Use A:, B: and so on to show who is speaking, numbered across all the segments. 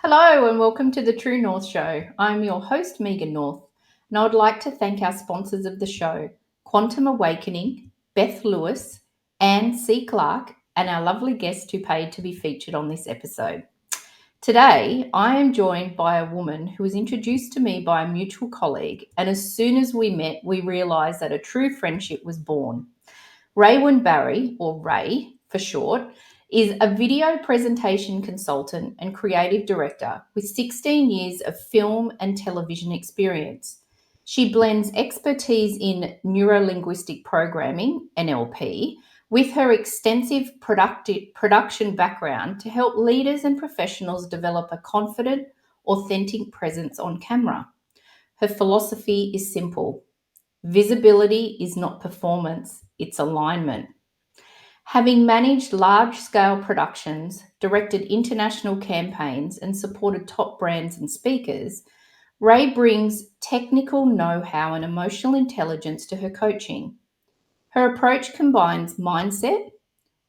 A: Hello and welcome to the True North Show. I'm your host, Megan North, and I would like to thank our sponsors of the show, Quantum Awakening, Beth Lewis, Anne C. Clark, and our lovely guest who paid to be featured on this episode. Today, I am joined by a woman who was introduced to me by a mutual colleague, and as soon as we met, we realised that a true friendship was born. Raewyn Barry, or Ray for short, is a video presentation consultant and creative director with 16 years of film and television experience. She blends expertise in neurolinguistic programming, NLP, with her extensive production background to help leaders and professionals develop a confident, authentic presence on camera. Her philosophy is simple: visibility is not performance, it's alignment. Having managed large scale productions, directed international campaigns, and supported top brands and speakers, Ray brings technical know how and emotional intelligence to her coaching. Her approach combines mindset,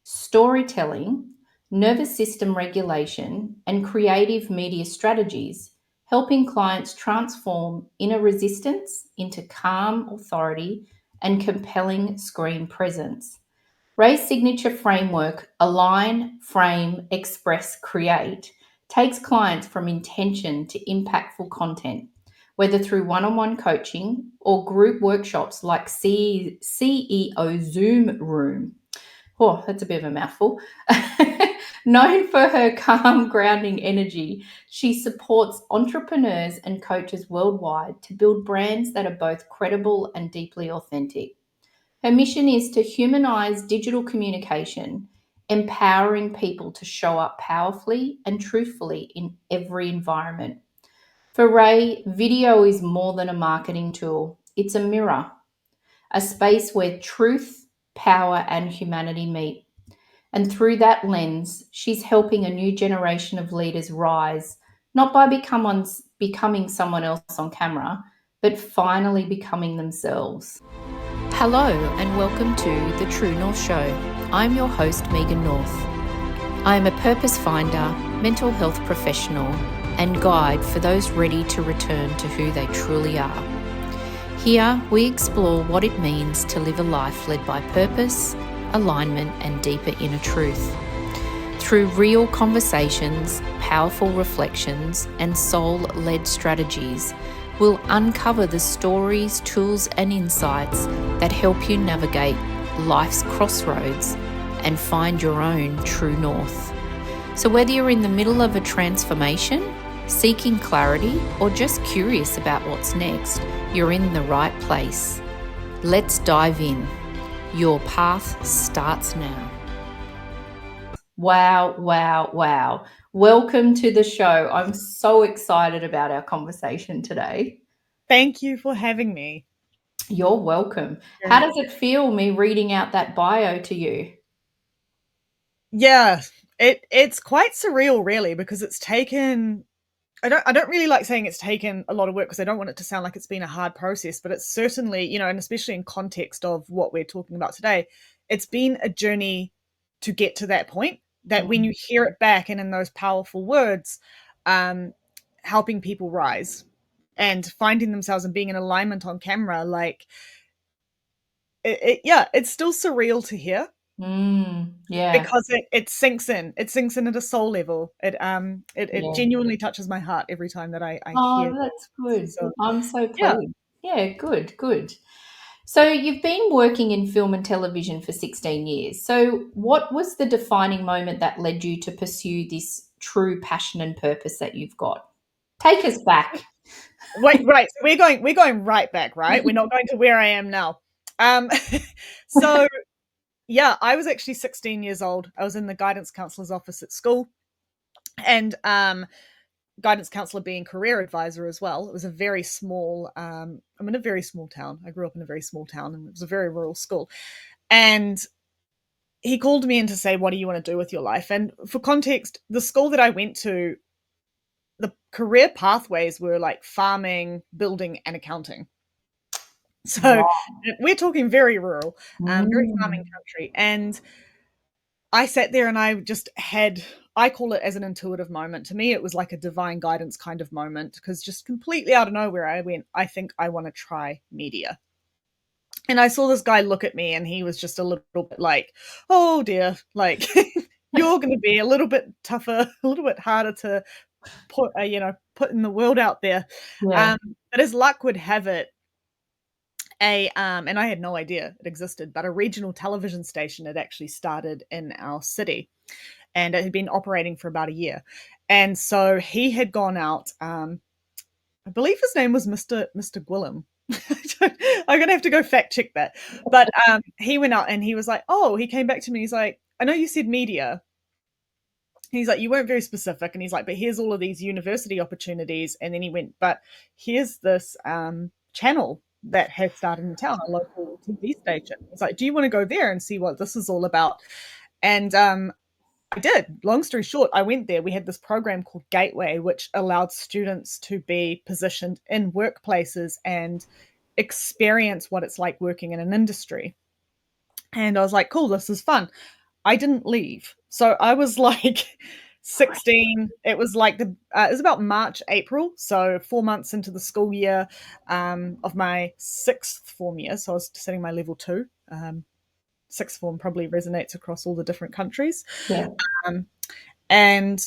A: storytelling, nervous system regulation, and creative media strategies, helping clients transform inner resistance into calm authority and compelling screen presence. Ray's signature framework, Align, Frame, Express, Create, takes clients from intention to impactful content, whether through one on one coaching or group workshops like CEO Zoom Room. Oh, that's a bit of a mouthful. Known for her calm, grounding energy, she supports entrepreneurs and coaches worldwide to build brands that are both credible and deeply authentic. Her mission is to humanize digital communication, empowering people to show up powerfully and truthfully in every environment. For Ray, video is more than a marketing tool, it's a mirror, a space where truth, power, and humanity meet. And through that lens, she's helping a new generation of leaders rise, not by becoming someone else on camera, but finally becoming themselves. Hello, and welcome to The True North Show. I'm your host, Megan North. I am a purpose finder, mental health professional, and guide for those ready to return to who they truly are. Here, we explore what it means to live a life led by purpose, alignment, and deeper inner truth. Through real conversations, powerful reflections, and soul-led strategies, we'll uncover the stories, tools, and insights that help you navigate life's crossroads and find your own true north. So whether you're in the middle of a transformation, seeking clarity, or just curious about what's next, you're in the right place. Let's dive in. Your path starts now. Wow, wow, wow. Welcome to the show. I'm so excited about our conversation today.
B: Thank you for having me.
A: You're welcome. How does it feel, me reading out that bio to you?
B: Yeah, it's quite surreal really, because it's taken I don't really like saying it's taken a lot of work, because I don't want it to sound like it's been a hard process, but it's certainly, and especially in context of what we're talking about today, it's been a journey to get to that point, that when you hear it back and in those powerful words, um, helping people rise and finding themselves and being in alignment on camera, like yeah, it's still surreal to hear.
A: Yeah.
B: Because it sinks in. It sinks in at a soul level. It
A: Yeah.
B: genuinely touches my heart every time that I hear
A: Oh,
B: that.
A: that's good.
B: So
A: I'm so
B: yeah.
A: pleased. Yeah, good, good. So you've been working in film and television for 16 years. So what was the defining moment that led you to pursue this true passion and purpose that you've got? Take us back.
B: Wait, right. So we're going right back, right? We're not going to where I am now. Um so yeah, I was actually 16 years old. I was in the guidance counselor's office at school, and guidance counselor being career advisor as well. It was a very small I'm in a very small town. I grew up in a very small town, and it was a very rural school. And he called me in to say, what do you want to do with your life? And for context, the school that I went to, the career pathways were like farming, building, and accounting. So
A: Wow.
B: we're talking very rural, very farming
A: Mm.
B: country. And I sat there and I call it as an intuitive moment. To me, it was like a divine guidance kind of moment because just completely out of nowhere, I went, I think I want to try media. And I saw this guy look at me and he was just a little bit like, oh dear, like you're going to be a little bit tougher, a little bit harder to put in the world out there.
A: Yeah.
B: But as luck would have it, and I had no idea it existed, but a regional television station had actually started in our city, and it had been operating for about a year. And so he had gone out. I believe his name was Mr. Gwilym. I'm gonna have to go fact check that. But he went out and he was like, "Oh," he came back to me. He's like, "I know you said media." He's like, "You weren't very specific," and he's like, "But here's all of these university opportunities." And then he went, "But here's this channel that has started in town, a local TV station." He's like, "Do you want to go there and see what this is all about?" And I did. Long story short, I went there. We had this program called Gateway, which allowed students to be positioned in workplaces and experience what it's like working in an industry. And I was like, cool, this is fun. I didn't leave. So I was like 16. It was like it was about March, April. So 4 months into the school year of my sixth form year. So I was sitting my level two. Sixth form probably resonates across all the different countries.
A: Yeah.
B: Um, and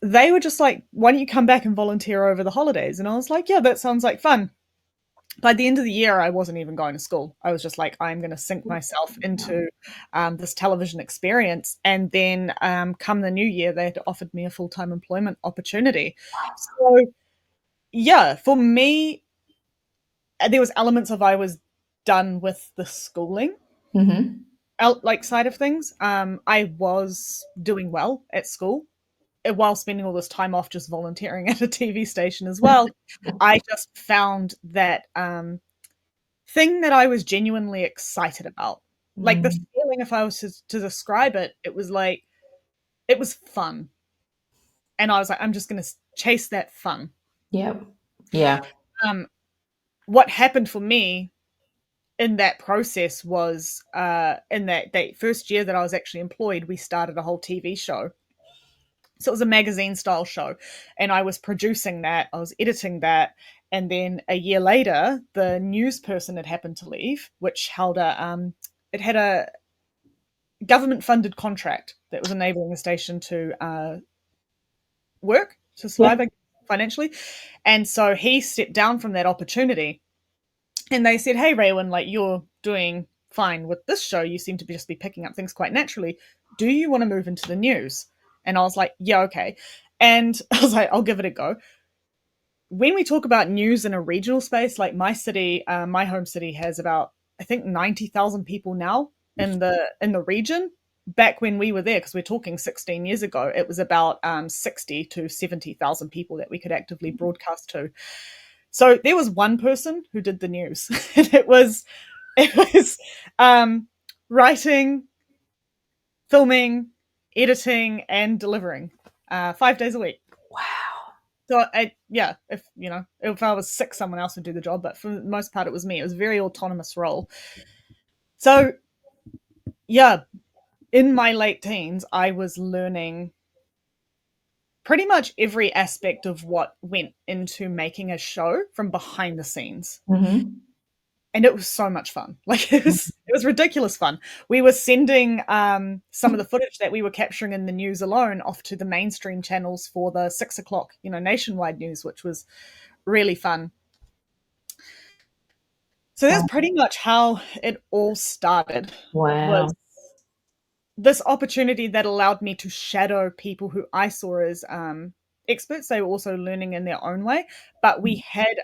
B: they were just like, why don't you come back and volunteer over the holidays? And I was like, yeah, that sounds like fun. By the end of the year, I wasn't even going to school. I was just like, I'm going to sink myself into this television experience. And then come the new year, they had offered me a full-time employment opportunity. So yeah, for me, there was elements of I was done with the schooling
A: Mm-hmm.
B: like side of things. I was doing well at school while spending all this time off just volunteering at a TV station as well. I just found that thing that I was genuinely excited about. Like the
A: Mm.
B: feeling, if I was to describe it, it was like, it was fun. And I was like, I'm just going to chase that fun.
A: Yep. Yeah.
B: Um, what happened for me in that process was in that first year that I was actually employed, we started a whole TV show. So it was a magazine style show, and I was producing that, I was editing that, and then a year later, the news person had happened to leave, which held it had a government funded contract that was enabling the station to work to
A: Yep.
B: survive financially, and so he stepped down from that opportunity, and they said, "Hey, Raewyn, like you're doing fine with this show. You seem to just be picking up things quite naturally. Do you want to move into the news?" And I was like, "Yeah, okay." And I was like, "I'll give it a go." When we talk about news in a regional space, like my city, my home city has about I think 90,000 people now in the region. Back when we were there, because we're talking 16 years ago, it was about 60 to 70,000 people that we could actively broadcast to. So there was one person who did the news, and it was writing, filming, editing, and delivering 5 days a week.
A: Wow.
B: So yeah, if I was sick, someone else would do the job, but for the most part, it was me. It was a very autonomous role. So yeah, in my late teens, I was learning pretty much every aspect of what went into making a show from behind the scenes.
A: Mm-hmm.
B: And it was so much fun. Like it was ridiculous fun. We were sending some of the footage that we were capturing in the news alone off to the mainstream channels for the 6 o'clock, nationwide news, which was really fun. So that's
A: Wow.
B: pretty much how it all started. Was
A: Wow.
B: this opportunity that allowed me to shadow people who I saw as experts. They were also learning in their own way, but we had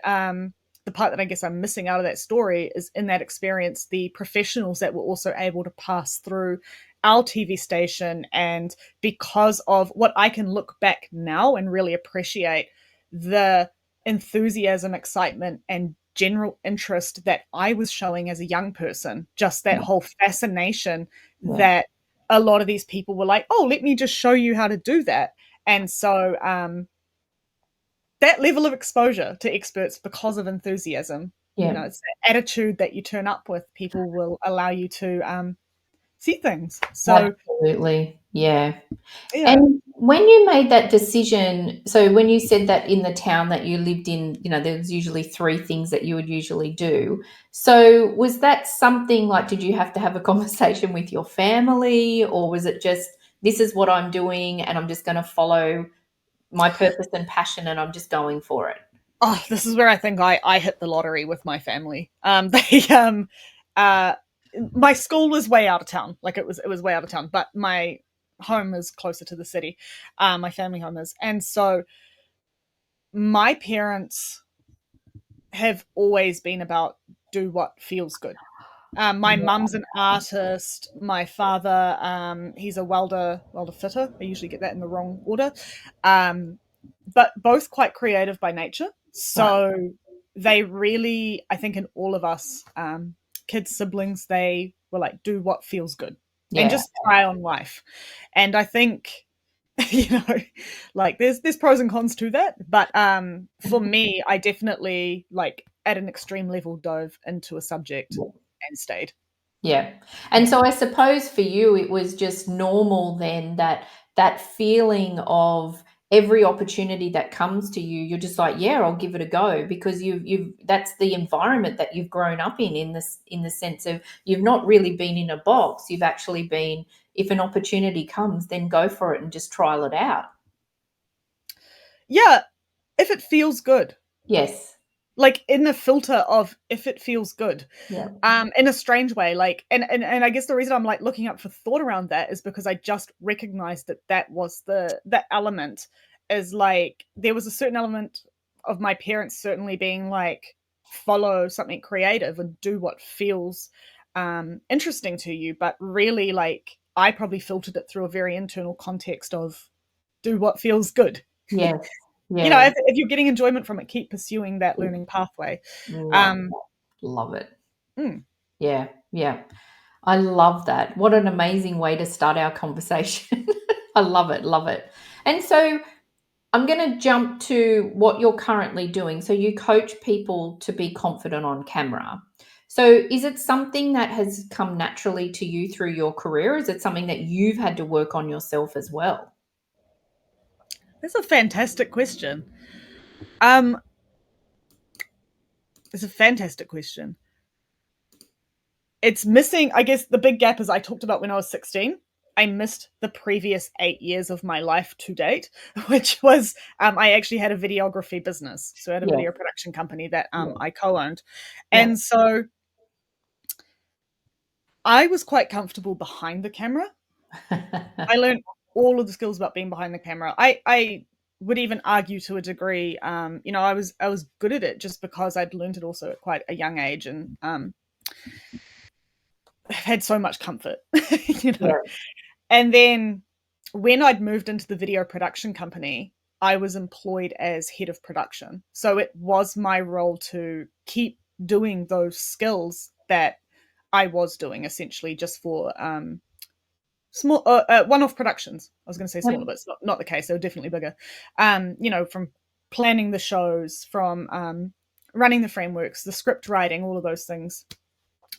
B: the part that I guess I'm missing out of that story is in that experience, the professionals that were also able to pass through our TV station. And because of what I can look back now and really appreciate the enthusiasm, excitement, and general interest that I was showing as a young person, just that
A: Yeah.
B: whole fascination
A: Yeah.
B: that a lot of these people were like, oh, let me just show you how to do that. And so that level of exposure to experts because of enthusiasm,
A: Yeah.
B: it's the attitude that you turn up with, people will allow you to see things. So
A: Absolutely. Yeah.
B: yeah.
A: And when you made that decision, so when you said that in the town that you lived in, there was usually three things that you would usually do. So was that something like, did you have to have a conversation with your family, or was it just, this is what I'm doing and I'm just going to follow my purpose and passion and I'm just going for it?
B: Oh, this is where I think I hit the lottery with my family. They uh my school was way out of town. Like it was way out of town, but my home is closer to the city. My family home is. And so my parents have always been about do what feels good. My mum's an artist. My father, he's a welder fitter. I usually get that in the wrong order. Um, but both quite creative by nature.
A: Right.
B: So they really, I think, in all of us, kids, siblings, they were like, do what feels good and
A: Yeah.
B: just try on life. And I think, you know, like there's pros and cons to that. But for me, I definitely like at an extreme level dove into a subject and stayed.
A: Yeah. And so I suppose for you it was just normal then that that feeling of every opportunity that comes to you, you're just like, yeah, I'll give it a go, because you've that's the environment that you've grown up in the sense of you've not really been in a box. You've actually been, if an opportunity comes, then go for it and just trial it out.
B: Yeah, if it feels good,
A: Yes.
B: like in the filter of if it feels good,
A: Yeah.
B: in a strange way, like and I guess the reason I'm like looking up for thought around that is because I just recognized that that was the element, is like there was a certain element of my parents certainly being like follow something creative and do what feels interesting to you, but really like I probably filtered it through a very internal context of do what feels good.
A: Yes.
B: You know,
A: Yeah.
B: if you're getting enjoyment from it, keep pursuing that learning pathway.
A: Love
B: um
A: love it.
B: mm.
A: Yeah. Yeah. I love that. What an amazing way to start our conversation. I love it, love it. And so I'm going to jump to what you're currently doing. So you coach people to be confident on camera. So is it something that has come naturally to you through your career? Is it something that you've had to work on yourself as well?
B: That's a fantastic question. um it's a fantastic question. It's missing, I guess the big gap is I talked about when I was 16. I missed the previous 8 years of my life to date, which was I actually had a videography business. So I had a
A: Yeah.
B: video production company that
A: Yeah.
B: I co-owned.
A: Yeah.
B: And so I was quite comfortable behind the camera. I learned all of the skills about being behind the camera. I would even argue to a degree, I was good at it just because I'd learned it also at quite a young age, and I've had so much comfort, you know.
A: Yeah.
B: And then when I'd moved into the video production company, I was employed as head of production. So it was my role to keep doing those skills that I was doing essentially just for small one-off productions. I was going to say smaller,
A: Yep.
B: but it's not the case. They were definitely bigger. From planning the shows, from running the frameworks, the script writing, all of those things,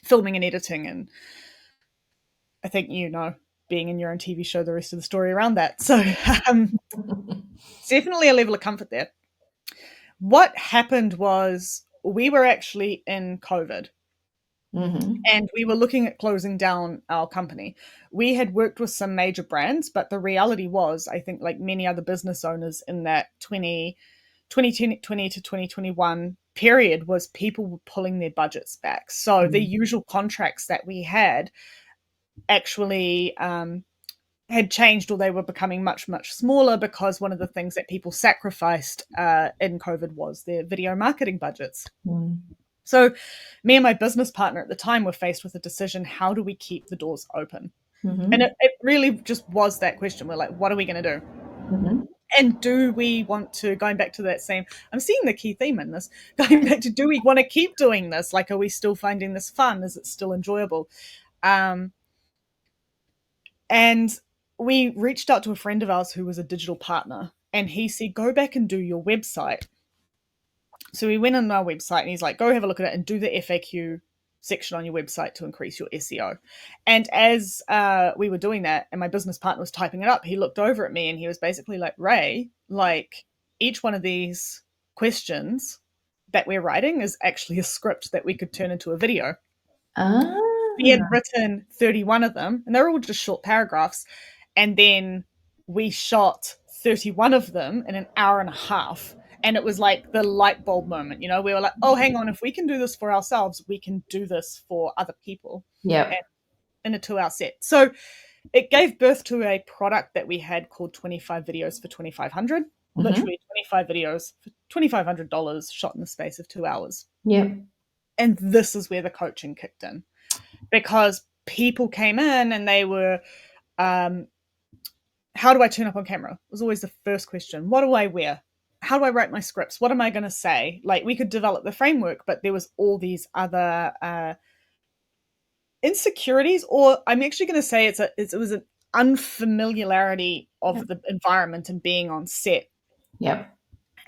B: filming and editing, and I think being in your own TV show, the rest of the story around that. So definitely a level of comfort there. What happened was we were actually in COVID
A: Hmm.
B: and we were looking at closing down our company. We had worked with some major brands, but the reality was, I think, like many other business owners in that 2020 to 2021 period, was people were pulling their budgets back. So the usual contracts that we had actually had changed, or they were becoming much, much smaller, because one of the things that people sacrificed in COVID was their video marketing budgets.
A: Mm-hmm.
B: So, me and my business partner at the time were faced with a decision: how do we keep the doors open? And
A: Hmm.
B: it really just was that question. We're like, what are we going to do?
A: Hmm.
B: And do we want to, going back to that same, I'm seeing the key theme in this, going back to, do we want to keep doing this? Like, are we still finding this fun? Is it still enjoyable? Um, and we reached out to a friend of ours who was a digital partner, and he said, go back and do your website. So we went on our website and he's like, go have a look at it and do the FAQ section on your website to increase your SEO. And as we were doing that, and my business partner was typing it up, he looked over at me and he was basically like, Ray, like each one of these questions that we're writing is actually a script that we could turn into a video. We had
A: Ah,
B: written 31 of them, and they're all just short paragraphs. And then we shot 31 of them in an hour and a half. And it was like the light bulb moment, you know, we were like, oh, hang on, if we can do this for ourselves, we can do this for other people and
A: yep.
B: in a 2 hour set. So it gave birth to a product that we had called 25 videos for 2,500,
A: Mm-hmm.
B: literally 25 videos for $2,500 shot in the space of 2 hours.
A: Yep.
B: And this is where the coaching kicked in, because people came in and they were, um, how do I turn up on camera? Was always the first question. What do I wear? How do I write my scripts? What am I going to say? Like, we could develop the framework, but there was all these other insecurities, or I'm actually going to say it was an unfamiliarity of
A: Yep.
B: the environment and being on set.
A: Yep.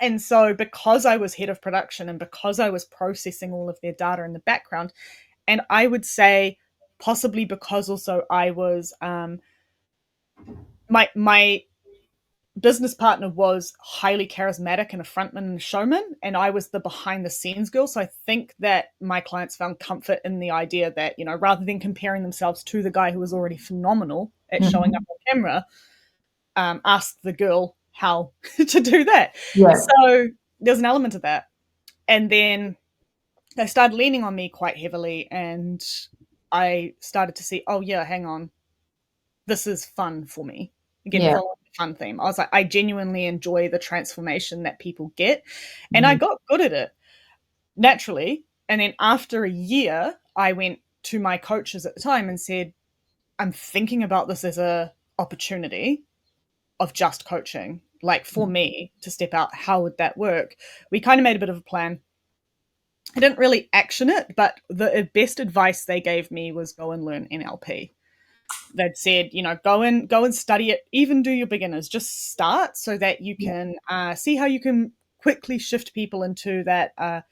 B: And so, because I was head of production and because I was processing all of their data in the background, and I would say possibly because also I was my business partner was highly charismatic and a frontman and a showman, and I was the behind the scenes girl. So I think that my clients found comfort in the idea that, you know, rather than comparing themselves to the guy who was already phenomenal at showing
A: Mm-hmm.
B: up on camera, ask the girl how to do that.
A: Yep.
B: So there's an element of that. And then they started leaning on me quite heavily, and I started to see, oh yeah, hang on, this is fun for me. Again,
A: Yeah.
B: following the fun theme. I was like, I genuinely enjoy the transformation that people get. And I
A: Mm.
B: got good at it naturally. And then after a year, I went to my coaches at the time and said, I'm thinking about this as a opportunity of just coaching. Like, for me to step out, how would that work? We kind of made a bit of a plan. I didn't really action it, but the best advice they gave me was go and learn NLP. They'd said, you know, go and study it, even do your beginners, just start so that you
A: Yeah.
B: can see how you can quickly shift people into that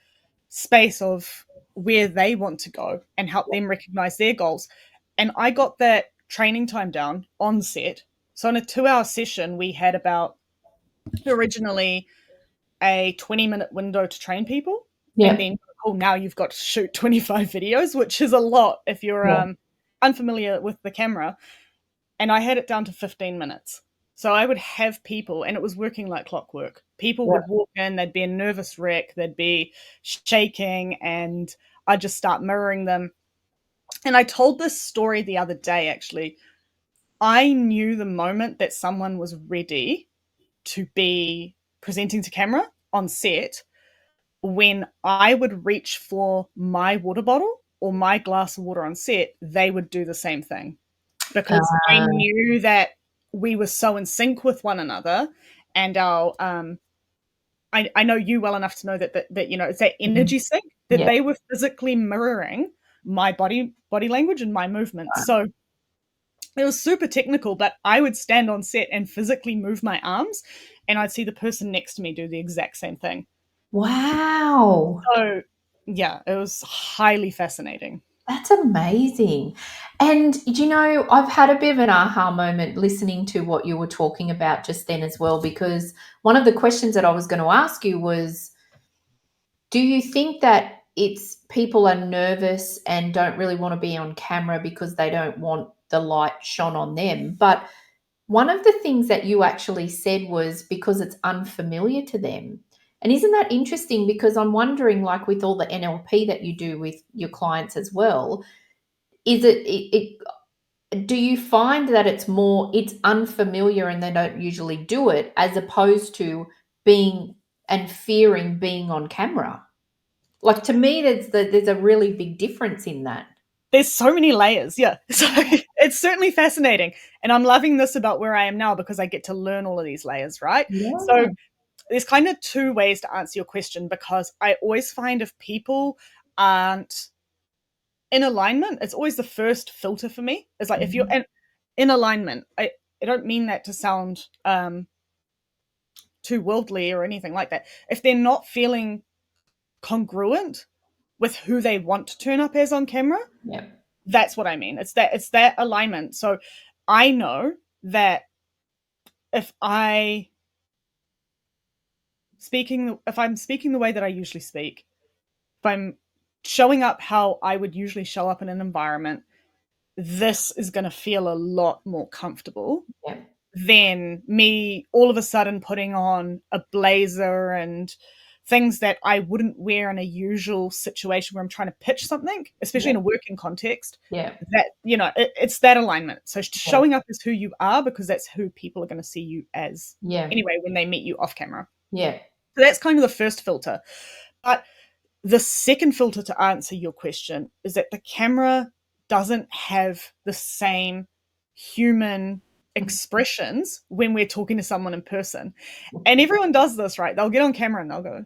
B: space of where they want to go and help them recognize their goals. And I got that training time down on set. So in a 2 hour session, we had about originally a 20-minute window to train people. And
A: Yep.
B: then, oh, now you've got to shoot 25 videos, which is a lot if you're
A: Yeah.
B: unfamiliar with the camera. And I had it down to 15 minutes. So I would have people, and it was working like clockwork. People
A: Yep.
B: would walk in, they'd be a nervous wreck, they'd be shaking, and I'd just start mirroring them. And I told this story the other day, actually. I knew the moment that someone was ready to be presenting to camera on set when I would reach for my water bottle or my glass of water on set, they would do the same thing, because I
A: Uh,
B: knew that we were so in sync with one another, and our I know you well enough to know that you know, it's that
A: mm,
B: energy sync, that
A: yeah.
B: they were physically mirroring my body language and my movements. So it was super technical, but I would stand on set and physically move my arms, and I'd see the person next to me do the exact same thing.
A: Wow.
B: So yeah, it was highly fascinating.
A: That's amazing. And you know, I've had a bit of an aha moment listening to what you were talking about just then as well, because one of the questions that I was going to ask you was, do you think that it's people are nervous and don't really want to be on camera because they don't want the light shone on them? But one of the things that you actually said was because it's unfamiliar to them. And isn't that interesting? Because I'm wondering, like with all the NLP that you do with your clients as well, is do you find that it's unfamiliar and they don't usually do it as opposed to being and fearing being on camera? Like to me, there's a really big difference in that.
B: There's so many layers. Yeah. So it's certainly fascinating. And I'm loving this about where I am now, because I get to learn all of these layers, right? So
A: Yeah.
B: there's kind of two ways to answer your question, because I always find if people aren't in alignment, it's always the first filter for me. It's like, if you're
A: Mhm.
B: in alignment, I don't mean that to sound too worldly or anything like that. If they're not feeling congruent with who they want to turn up as on camera.
A: Yeah.
B: That's what I mean. It's that alignment. So I know that if I'm speaking the way that I usually speak, if I'm showing up how I would usually show up in an environment, this is going to feel a lot more comfortable
A: Yeah.
B: than me all of a sudden putting on a blazer and things that I wouldn't wear in a usual situation where I'm trying to pitch something, especially
A: Yeah.
B: in a working context.
A: Yeah.
B: That, it's that alignment. So
A: Yeah.
B: showing up as who you are, because that's who people are going to see you as
A: Yeah.
B: anyway when they meet you off camera.
A: Yeah.
B: So that's kind of the first filter. But the second filter to answer your question is that the camera doesn't have the same human expressions when we're talking to someone in person. And everyone does this, right? They'll get on camera and they'll go,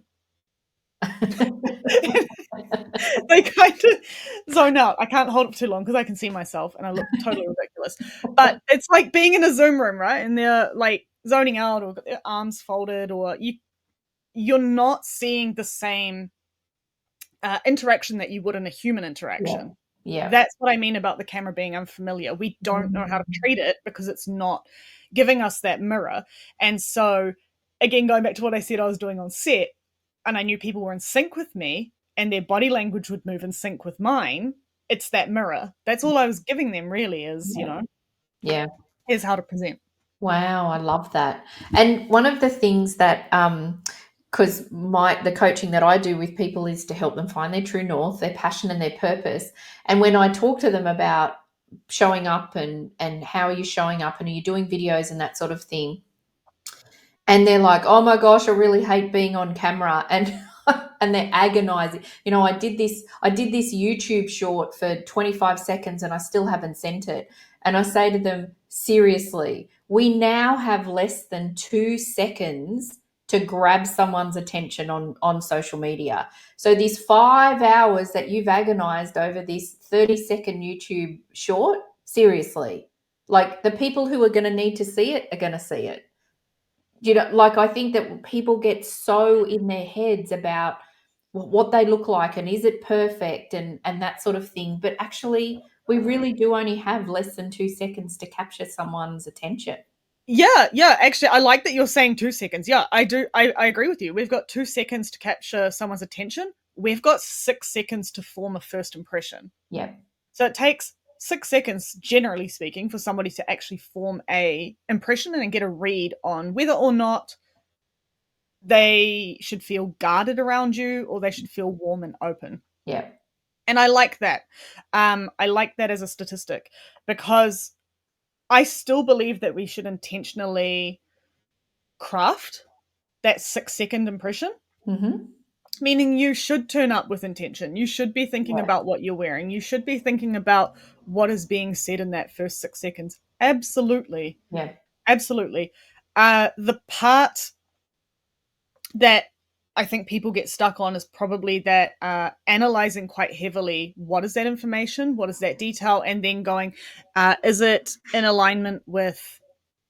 B: they kind of zone out. I can't hold it for too long because I can see myself and I look totally ridiculous. But it's like being in a Zoom room, right? And they're like zoning out or got their arms folded, or you're not seeing the same interaction that you would in a human
A: Yeah.
B: interaction.
A: Yeah.
B: That's what I mean about the camera being unfamiliar. We don't know how to treat it because it's not giving us that mirror. And so, again, going back to what I said I was doing on set, and I knew people were in sync with me and their body language would move in sync with mine, it's that mirror. That's all I was giving them, really, is,
A: Yeah. Yeah.
B: here's how to present.
A: Wow, I love that. And one of the things that because the coaching that I do with people is to help them find their true north, their passion and their purpose. And when I talk to them about showing up and how are you showing up and are you doing videos and that sort of thing, and they're like, "Oh my gosh, I really hate being on camera," and and they're agonizing. I did this YouTube short for 25 seconds and I still haven't sent it. And I say to them, seriously, we now have less than 2 seconds to grab someone's attention on social media. So these 5 hours that you've agonized over this 30-second YouTube short, seriously, like the people who are going to need to see it are going to see it. Like I think that people get so in their heads about what they look like and is it perfect and that sort of thing. But actually, we really do only have less than 2 seconds to capture someone's attention.
B: Yeah. Actually, I like that you're saying 2 seconds. Yeah, I do. I agree with you. We've got 2 seconds to capture someone's attention. We've got 6 seconds to form a first impression.
A: Yeah.
B: So it takes 6 seconds, generally speaking, for somebody to actually form a impression and get a read on whether or not they should feel guarded around you or they should feel warm and open.
A: Yeah.
B: And I like that. I like that as a statistic because I still believe that we should intentionally craft that 6 second impression.
A: Mm-hmm.
B: Meaning you should turn up with intention. You should be thinking
A: Yeah.
B: about what you're wearing. You should be thinking about what is being said in that first 6 seconds. Absolutely.
A: Yeah.
B: Absolutely. The part that I think people get stuck on is probably that analyzing quite heavily what is that information, what is that detail, and then going, is it in alignment with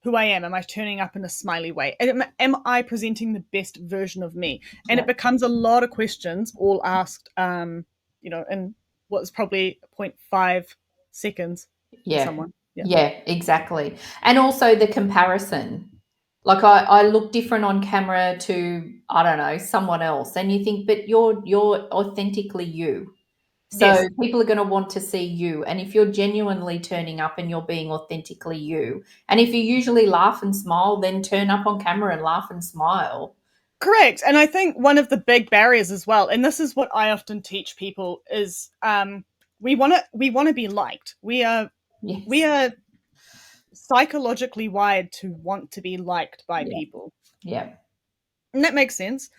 B: who I am? Am I turning up in a smiley way? Am I presenting the best version of me? And
A: Yeah.
B: it becomes a lot of questions all asked, in what's probably 0.5 seconds to
A: Yeah.
B: someone. Yeah.
A: Yeah, exactly. And also the comparison. Like I look different on camera to, I don't know, someone else. And you think, but you're authentically you. So
B: Yes.
A: people are going to want to see you. And if you're genuinely turning up and you're being authentically you, and if you usually laugh and smile, then turn up on camera and laugh and smile.
B: Correct. And I think one of the big barriers as well, and this is what I often teach people, is we want to be liked. We are
A: Yes.
B: psychologically wired to want to be liked by
A: Yeah.
B: people.
A: Yeah.
B: And that makes sense.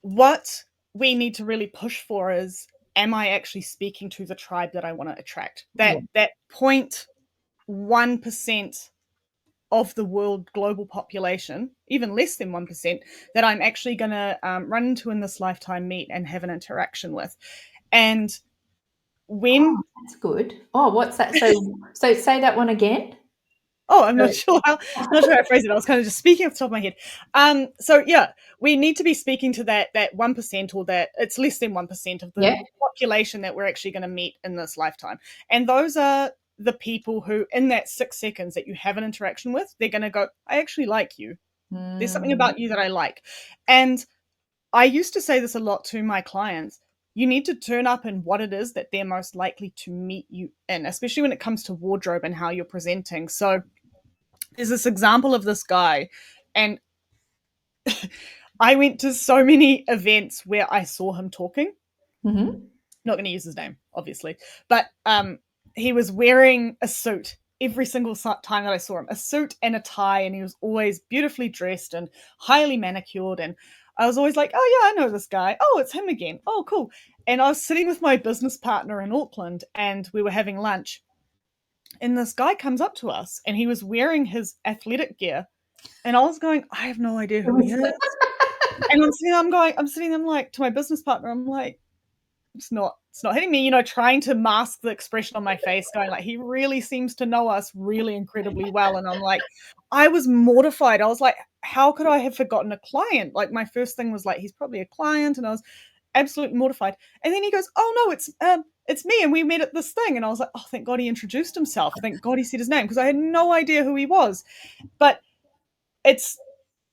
B: What we need to really push for is, am I actually speaking to the tribe that I want to attract?
A: Yeah.
B: That 0.1% of the world global population, even less than 1%, that I'm actually going to run into in this lifetime, meet, and have an interaction with. And
A: Oh,
B: when
A: that's good. Oh, what's that? So say that one again.
B: Oh, I'm not sure how to phrase it. I was kind of just speaking off the top of my head. So yeah, we need to be speaking to that 1%, or that it's less than 1% of the
A: Yeah.
B: population that we're actually going to meet in this lifetime. And those are the people who, in that 6 seconds that you have an interaction with, they're going to go, I actually like you. There's something
A: Mm.
B: about you that I like. And I used to say this a lot to my clients. You need to turn up in what it is that they're most likely to meet you in, especially when it comes to wardrobe and how you're presenting. So there's this example of this guy, and I went to so many events where I saw him talking.
A: Hmm.
B: Not going to use his name, obviously, but he was wearing a suit every single time that I saw him, a suit and a tie, and he was always beautifully dressed and highly manicured. And I was always like, oh yeah, I know this guy. Oh, it's him again. Oh, cool. And I was sitting with my business partner in Auckland, and we were having lunch, and this guy comes up to us, and he was wearing his athletic gear, and I was going, I have no idea who he is. And I'm sitting there, I'm like, to my business partner, I'm like, it's not hitting me, trying to mask the expression on my face, going like, he really seems to know us really incredibly well. And I'm like, I was mortified. I was like, how could I have forgotten a client? Like, my first thing was like, he's probably a client, and I was absolutely mortified. And then he goes, oh no, it's me, and we met at this thing. And I was like, oh, thank God he introduced himself. Thank God he said his name, because I had no idea who he was. But it's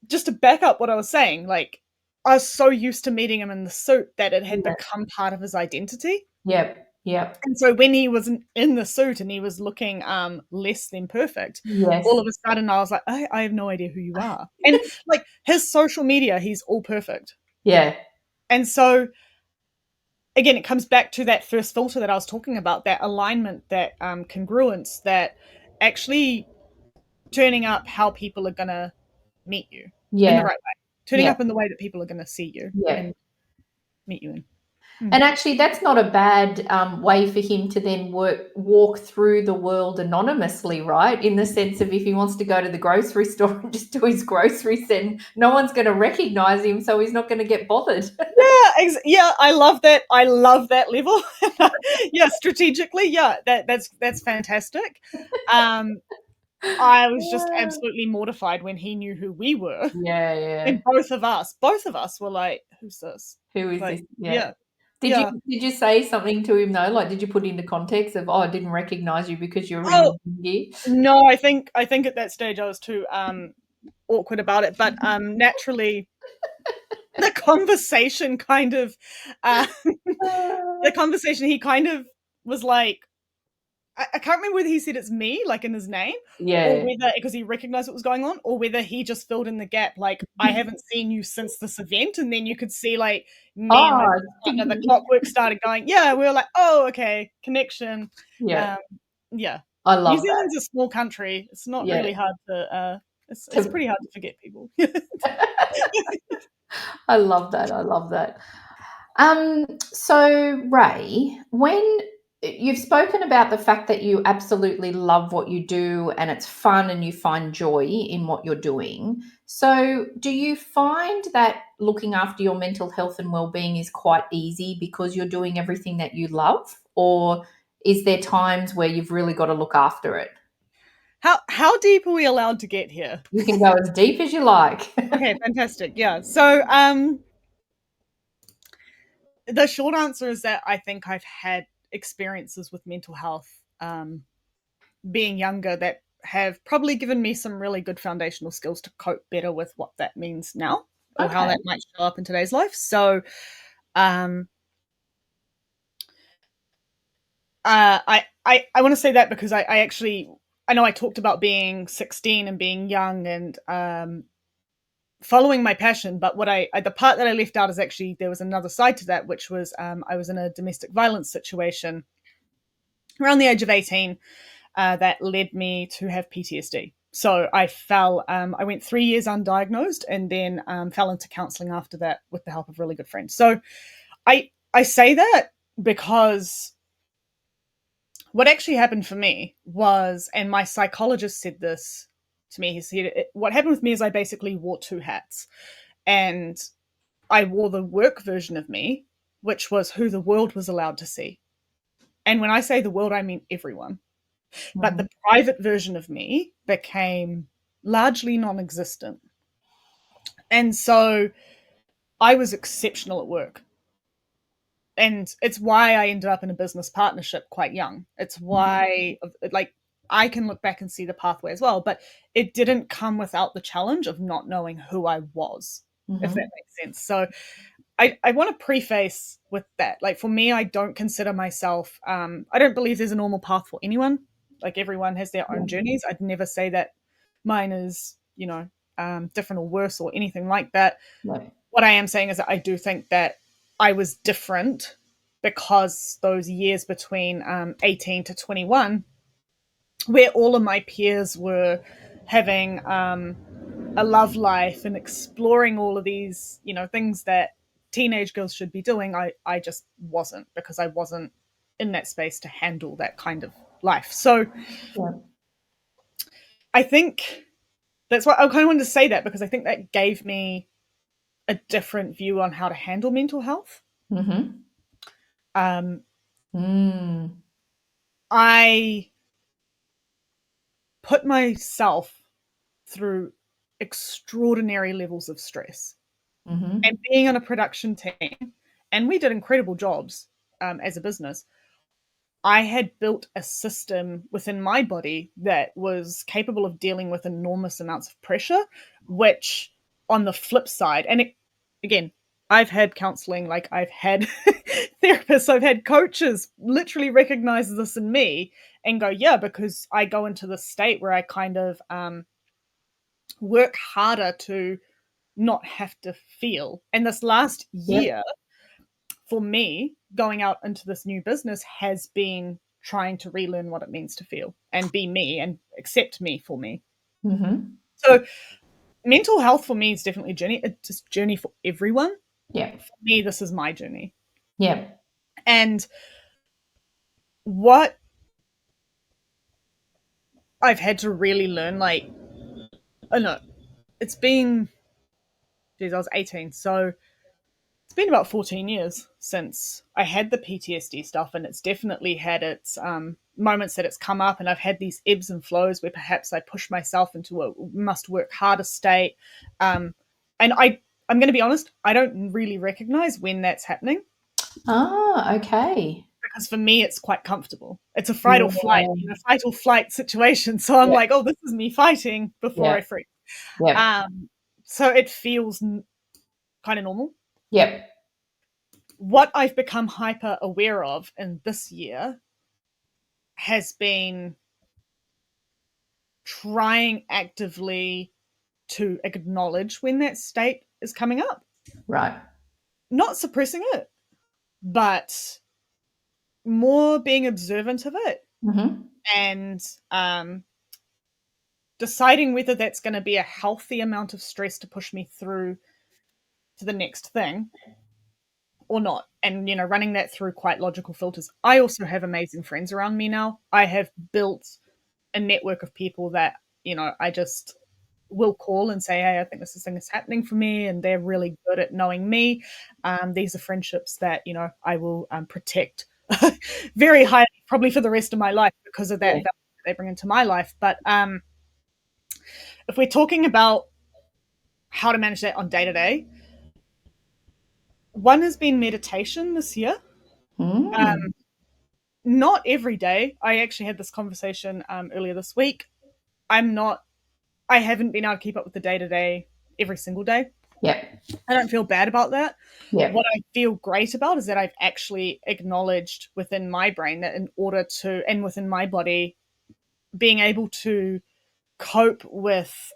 B: just to back up what I was saying, like, I was so used to meeting him in the suit that it had
A: Yeah.
B: become part of his identity.
A: Yep. Yep.
B: And so when he was in the suit and he was looking less than perfect, all
A: Yes.
B: of a sudden I was like, I have no idea who you are. And like, his social media, he's all perfect.
A: Yeah.
B: And so again, it comes back to that first filter that I was talking about, that alignment, that congruence, that actually turning up how people are going to meet you in the
A: Yeah.
B: right way, turning
A: Yeah.
B: up in the way that people are going to see you
A: Yeah.
B: and meet you in. Mm.
A: And actually, that's not a bad way for him to then walk through the world anonymously, right? In the sense of, if he wants to go to the grocery store and just do his groceries, then no one's going to recognize him, so he's not going to get bothered.
B: Yeah, I love that. I love that level. Yeah, strategically, yeah, that's fantastic. Um, I was just absolutely mortified when he knew who we were,
A: Yeah, yeah.
B: and both of us were like, "Who's this?"
A: Who is
B: Like,
A: this? Yeah.
B: yeah,
A: Did you
B: yeah.
A: did you say something to him though? Like, did you put into context of, oh, I didn't recognize you because you're
B: Oh
A: in gear?
B: no, I think at that stage I was too awkward about it, but naturally the conversation kind of, uh, the conversation he kind of was like, I can't remember whether he said it's me, like in his name, or
A: Yeah.
B: whether because he recognized what was going on, or whether he just filled in the gap, like, I haven't seen you since this event. And then you could see, like, me and my
A: Oh,
B: partner, the
A: ding.
B: clockwork started going. Yeah, we were like, oh, okay, connection.
A: Yeah.
B: Um, yeah.
A: I
B: New
A: love that.
B: Zealand's a small country. It's not
A: Yeah.
B: really hard to, it's
A: To
B: pretty hard to forget people.
A: I love that. I love that. So Ray, when you've spoken about the fact that you absolutely love what you do and it's fun and you find joy in what you're doing. So do you find that looking after your mental health and well-being is quite easy because you're doing everything that you love? Or is there times where you've really got to look after it?
B: How deep are we allowed to get here?
A: You can go as deep as you like.
B: Okay, fantastic. Yeah. So, the short answer is that I think I've had experiences with mental health, being younger, that have probably given me some really good foundational skills to cope better with what that means now, or how
A: Okay.
B: that might show up in today's life. So, um, I want to say that because I actually, I know I talked about being 16 and being young and following my passion, but the part that I left out is actually there was another side to that, which was I was in a domestic violence situation around the age of 18, that led me to have PTSD. So I went 3 years undiagnosed, and then fell into counseling after that with the help of really good friends. So I say that because what actually happened for me was, and my psychologist said this to me, he said, what happened with me is I basically wore two hats. And I wore the work version of me, which was who the world was allowed to see. And when I say the world, I mean everyone. But the private version of me became largely non-existent. And so I was exceptional at work. And it's why I ended up in a business partnership quite young. It's why, like, I can look back and see the pathway as well, but it didn't come without the challenge of not knowing who I was, if that makes sense. So I want to preface with that. Like, for me, I don't consider myself, I don't believe there's a normal path for anyone. Like, everyone has their own journeys. I'd never say that mine is, different or worse or anything like that.
A: Right.
B: What I am saying is that I do think that I was different because those years between 18 to 21, where all of my peers were having a love life and exploring all of these, things that teenage girls should be doing, I just wasn't, because I wasn't in that space to handle that kind of life. So
A: Yeah.
B: I think that's why I kind of wanted to say that, because I think that gave me a different view on how to handle mental health.
A: Mm-hmm.
B: Um,
A: Mm.
B: I put myself through extraordinary levels of stress.
A: Mm-hmm.
B: And being on a production team, and we did incredible jobs as a business, I had built a system within my body that was capable of dealing with enormous amounts of pressure, which on the flip side, and again, I've had counseling, like I've had therapists, I've had coaches literally recognize this in me and go, yeah, because I go into the state where I kind of work harder to not have to feel. And this last
A: Yep.
B: year, for me, going out into this new business has been trying to relearn what it means to feel and be me and accept me for me.
A: Mm-hmm.
B: So mental health for me is definitely a journey. It's a journey for everyone.
A: Yep.
B: For me, this is my journey.
A: Yep.
B: And what I've had to really learn, like, oh no, it's been, geez, I was 18. So it's been about 14 years since I had the PTSD stuff, and it's definitely had its moments that it's come up, and I've had these ebbs and flows where perhaps I push myself into a must work harder state. And I'm going to be honest, I don't really recognize when that's happening,
A: Ah, okay.
B: because for me, it's quite comfortable. It's a
A: Yeah.
B: fight or flight situation. So I'm
A: Yep.
B: like, oh, this is me fighting before I
A: Yep.
B: freeze.
A: Yep.
B: So it feels kind of normal.
A: Yep.
B: What I've become hyper aware of in this year has been trying actively to acknowledge when that state is coming up,
A: Right.
B: not suppressing it, but more being observant of it,
A: Mm-hmm.
B: and deciding whether that's going to be a healthy amount of stress to push me through to the next thing or not. And, running that through quite logical filters. I also have amazing friends around me now. I have built a network of people that, I just will call and say, hey, I think this thing is happening for me, and they're really good at knowing me. These are friendships that, I will protect very highly, probably for the rest of my life, because of that
A: Yeah.
B: value that they bring into my life. But if we're talking about how to manage that on day to day, one has been meditation this year.
A: Mm.
B: Not every day. I actually had this conversation earlier this week. I haven't been able to keep up with the day to day every single day.
A: Yep.
B: I don't feel bad about that. What
A: Yep.
B: I feel great about is that I've actually acknowledged within my brain that in order to, and within my body, being able to cope with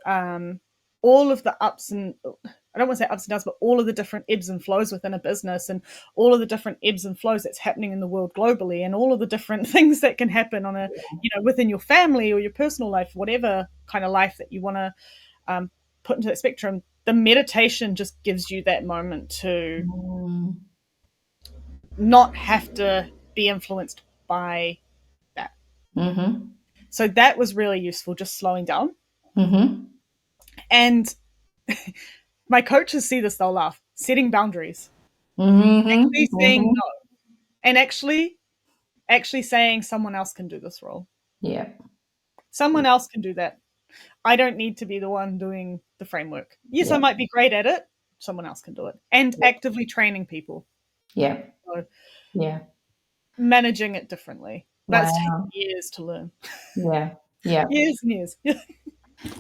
B: all of the ups and, I don't want to say ups and downs, but all of the different ebbs and flows within a business, and all of the different ebbs and flows that's happening in the world globally, and all of the different things that can happen on a, within your family or your personal life, whatever kind of life that you want to put into that spectrum. The meditation just gives you that moment to
A: Mm.
B: not have to be influenced by that.
A: Mm-hmm.
B: So that was really useful, just slowing down.
A: Mm-hmm.
B: And my coaches see this, they'll laugh. Setting boundaries,
A: Mm-hmm.
B: actually saying
A: Mm-hmm.
B: no, and actually saying someone else can do this role.
A: Yeah.
B: Someone else can do that. I don't need to be the one doing the framework. Yes, I
A: Yeah.
B: might be great at it. Someone else can do it. And actively training people.
A: Yeah.
B: So
A: Yeah.
B: managing it differently. That's taken
A: Wow.
B: years to learn.
A: Yeah. Yeah.
B: Years and years.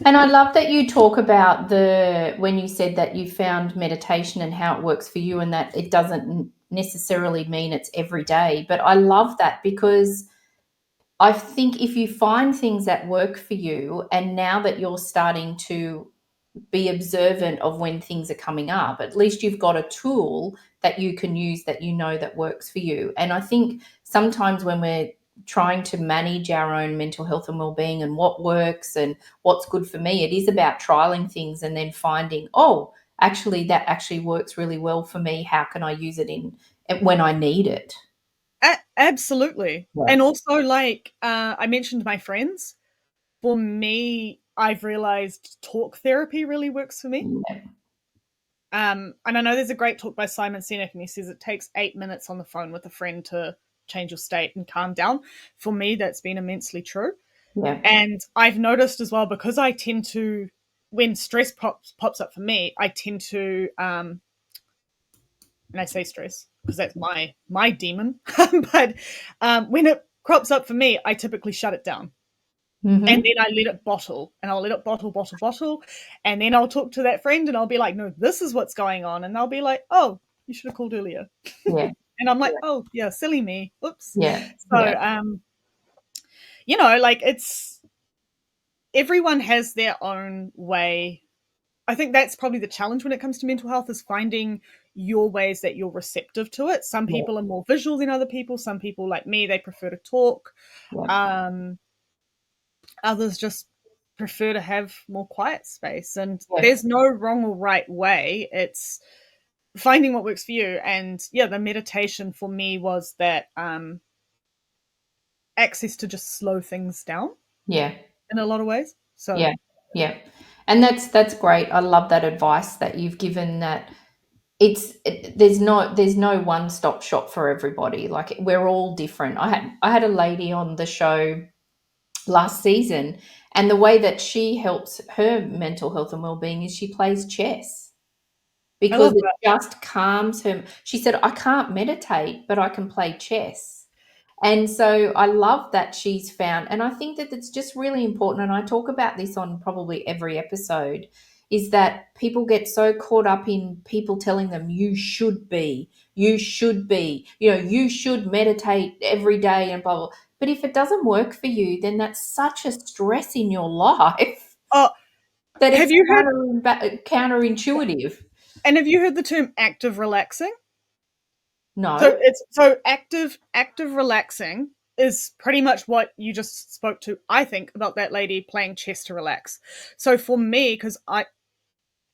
A: And I love that you talk about when you said that you found meditation and how it works for you, and that it doesn't necessarily mean it's every day. But I love that because I think if you find things that work for you, and now that you're starting to be observant of when things are coming up, at least you've got a tool that you can use that you know that works for you. And I think sometimes when we're trying to manage our own mental health and well-being and what works and what's good for me, it is about trialing things and then finding, oh, actually that actually works really well for me. How can I use it in when I need it?
B: Absolutely.
A: Yeah.
B: And also, like I mentioned, my friends. For me, I've realized talk therapy really works for me.
A: Yeah.
B: And I know there's a great talk by Simon Sinek, and he says it takes 8 minutes on the phone with a friend to change your state and calm down. For me, that's been immensely true.
A: Yeah.
B: And I've noticed as well, because I tend to, when stress pops up for me, I tend to, and I say stress because that's my demon, but when it crops up for me, I typically shut it down. And
A: Mm-hmm.
B: then I let it bottle, and I'll let it bottle. And then I'll talk to that friend and I'll be like, no, this is what's going on. And they'll be like, oh, you should have called earlier.
A: Yeah.
B: And I'm like, oh, yeah, silly me. Oops.
A: Yeah.
B: So,
A: Yeah.
B: like everyone has their own way. I think that's probably the challenge when it comes to mental health is finding your ways that you're receptive to it. Some
A: Yeah.
B: people are more visual than other people. Some people, like me, they prefer to talk.
A: Yeah.
B: Um, Others just prefer to have more quiet space. And
A: Yeah.
B: there's no wrong or right way. It's finding what works for you. And yeah, the meditation for me was that access to just slow things down
A: Yeah.
B: in a lot of ways. So
A: Yeah, yeah. And that's great. I love that advice that you've given, that there's no one-stop shop for everybody. Like, we're all different. I had a lady on the show last season, and the way that she helps her mental health and well-being is she plays chess
B: I
A: because
B: love
A: it
B: that.
A: just calms her. She said, "I can't meditate, but I can play chess." And so I love that she's found, and I think that it's just really important. And I talk about this on probably every episode, is that people get so caught up in people telling them, you should be, you should meditate every day and blah, blah. But if it doesn't work for you, then that's such a stress in your life
B: Oh,
A: that
B: have
A: it's
B: you heard
A: counterintuitive.
B: have you heard the term active relaxing? So
A: No.
B: it's active relaxing is pretty much what you just spoke to, I think, about that lady playing chess to relax. So for me, because I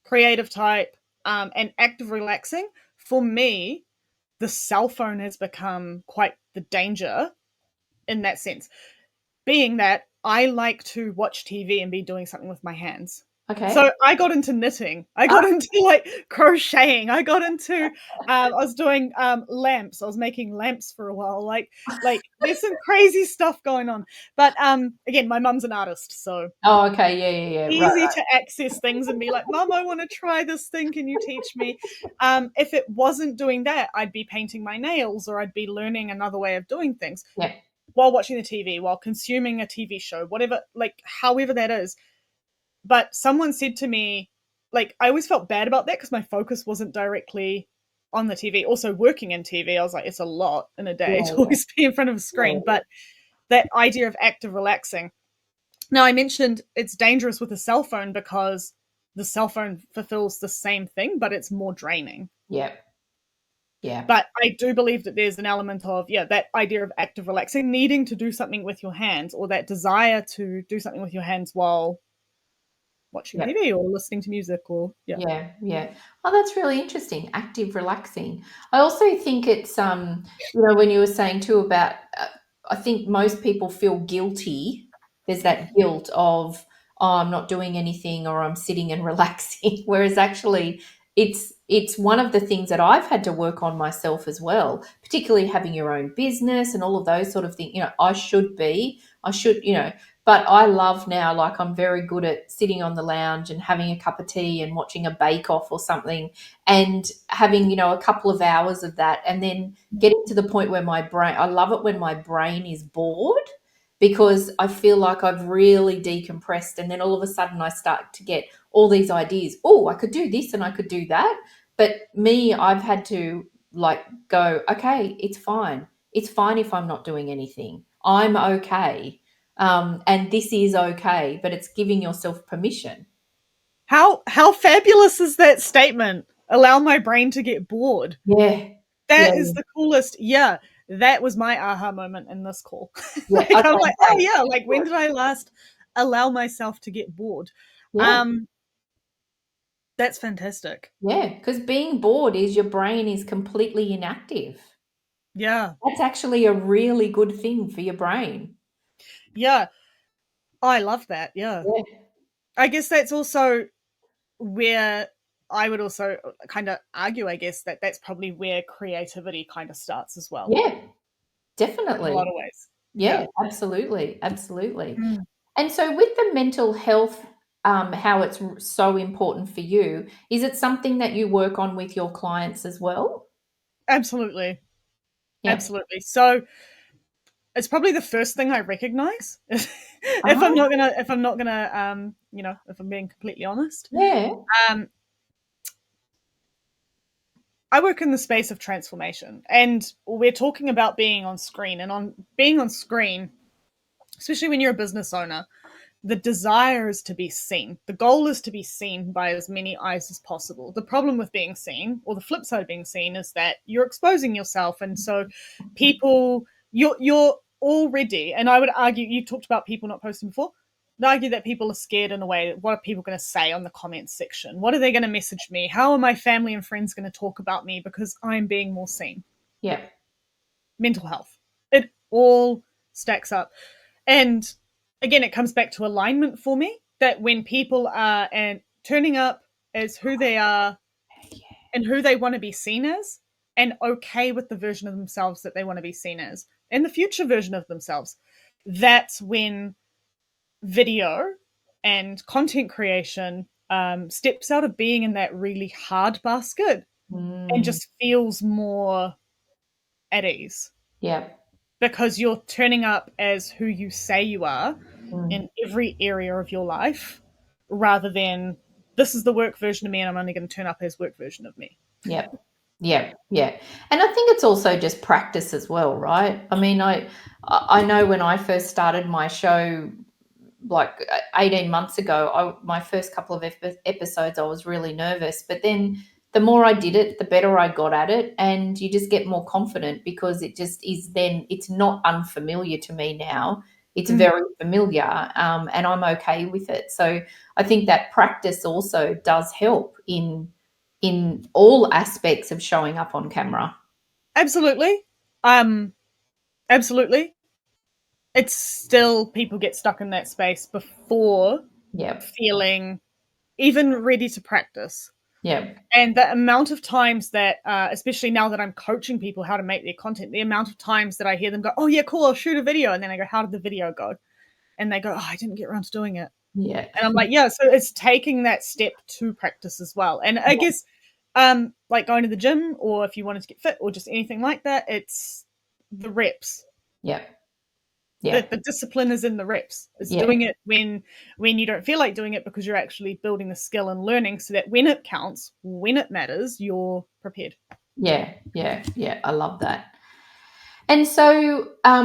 B: creative type, and active relaxing, for me, the cell phone has become quite the danger in that sense. Being that I like to watch TV and be doing something with my hands.
A: Okay.
B: So I got into knitting. I got
A: Ah,
B: into like crocheting. I got into I was doing lamps. I was making lamps for a while. Like there's some crazy stuff going on. But again, my mum's an artist, so
A: oh, okay. Yeah, yeah, yeah. Right,
B: easy
A: right.
B: to access things and be like, Mum, I want to try this thing. Can you teach me? If it wasn't doing that, I'd be painting my nails or I'd be learning another way of doing things
A: Yeah,
B: while watching the TV, while consuming a TV show, whatever, like, however that is. But someone said to me, like, I always felt bad about that because my focus wasn't directly on the TV. Also, working in TV, I was like, it's a lot in a day to
A: yeah,
B: always be in front of a
A: yeah,
B: screen. But that idea of active relaxing. Now, I mentioned it's dangerous with a cell phone because the cell phone fulfills the same thing, but it's more draining.
A: yeah, yeah,
B: But I do believe that there's an element of, yeah, that idea of active relaxing, needing to do something with your hands, or that desire to do something with your hands while watching
A: yeah,
B: TV or listening to music, or, yeah.
A: yeah, yeah. Oh, that's really interesting. Active relaxing. I also think it's when you were saying too about, I think most people feel guilty. There's that guilt of, oh, I'm not doing anything, or I'm sitting and relaxing. Whereas actually, it's one of the things that I've had to work on myself as well, particularly having your own business and all of those sort of things. I should, but I love now, like I'm very good at sitting on the lounge and having a cup of tea and watching a bake off or something and having, a couple of hours of that and then getting to the point where I love it when my brain is bored because I feel like I've really decompressed and then all of a sudden I start to get all these ideas. Oh, I could do this and I could do that. But me, I've had to like go, okay, it's fine. It's fine if I'm not doing anything. I'm okay. And this is okay, but it's giving yourself permission.
B: How fabulous is that statement? Allow my brain to get bored.
A: Yeah. Yeah.
B: That is the coolest. Yeah, that was my aha moment in this call.
A: Yeah.
B: Like I'm
A: Okay,
B: like, oh
A: great.
B: yeah, like when did I last allow myself to get bored?
A: Yeah.
B: Um, that's fantastic.
A: Yeah. Because being bored is your brain is completely inactive.
B: Yeah,
A: That's actually a really good thing for your brain.
B: yeah. I love that. Yeah,
A: Yeah.
B: I guess that's also where I would also kind of argue, I guess, that that's probably where creativity kind of starts as well
A: Yeah.
B: in a
A: Definitely.
B: lot of ways.
A: Yeah,
B: Yeah.
A: absolutely, absolutely.
B: Mm.
A: And so with the mental health, how it's so important for you, is it something that you work on with your clients as well?
B: Absolutely.
A: Yep.
B: Absolutely. So it's probably the first thing I recognize if I'm
A: Ah,
B: not gonna if I'm being completely honest.
A: yeah.
B: Um, I work in the space of transformation, and we're talking about being on screen, and on being on screen, especially when you're a business owner, the desire is to be seen. The goal is to be seen by as many eyes as possible. The problem with being seen, or the flip side of being seen, is that you're exposing yourself, and so people, you're already. And I would argue, you talked about people not posting before. I'd argue that people are scared in a way. What are people going to say on the comments section? What are they going to message me? How are my family and friends going to talk about me because I'm being more seen?
A: Yep.
B: Mental health. It all stacks up. And again, it comes back to alignment for me that when people are and turning up as who they are and who they want to be seen as, and okay with the version of themselves that they want to be seen as, and the future version of themselves, that's when video and content creation steps out of being in that really hard basket and
A: Mm,
B: just feels more at ease
A: yep.
B: because you're turning up as who you say you are
A: Mm,
B: in every area of your life rather than this is the work version of me and I'm only going to turn up as work version of me.
A: yep. Yep. Yeah. And I think it's also just practice as well, right? I mean, I know when I first started my show like 18 months ago, my first couple of episodes, I was really nervous. But then the more I did it, the better I got at it. And you just get more confident because it just is then, it's not unfamiliar to me now. It's
B: Mm.
A: very familiar and I'm okay with it. So I think that practice also does help in all aspects of showing up on camera.
B: Absolutely. Um, absolutely. It's still people get stuck in that space before
A: Yep.
B: feeling even ready to practice.
A: Yep.
B: And the amount of times that, especially now that I'm coaching people how to make their content, the amount of times that I hear them go, "Oh yeah, cool, I'll shoot a video," and then I go, "How did the video go?" And they go, "Oh, I didn't get around to doing it."
A: Yeah.
B: And I'm like, yeah, so it's taking that step to practice as well. And I guess like going to the gym or if you wanted to get fit or just anything like that, it's the reps.
A: Yep.
B: The
A: Yep.
B: discipline is in the reps. It's
A: Yeah.
B: doing it when you don't feel like doing it because you're actually building the skill and learning so that when it counts, when it matters, you're prepared.
A: Yeah. Yeah. Yeah. I love that. And so, I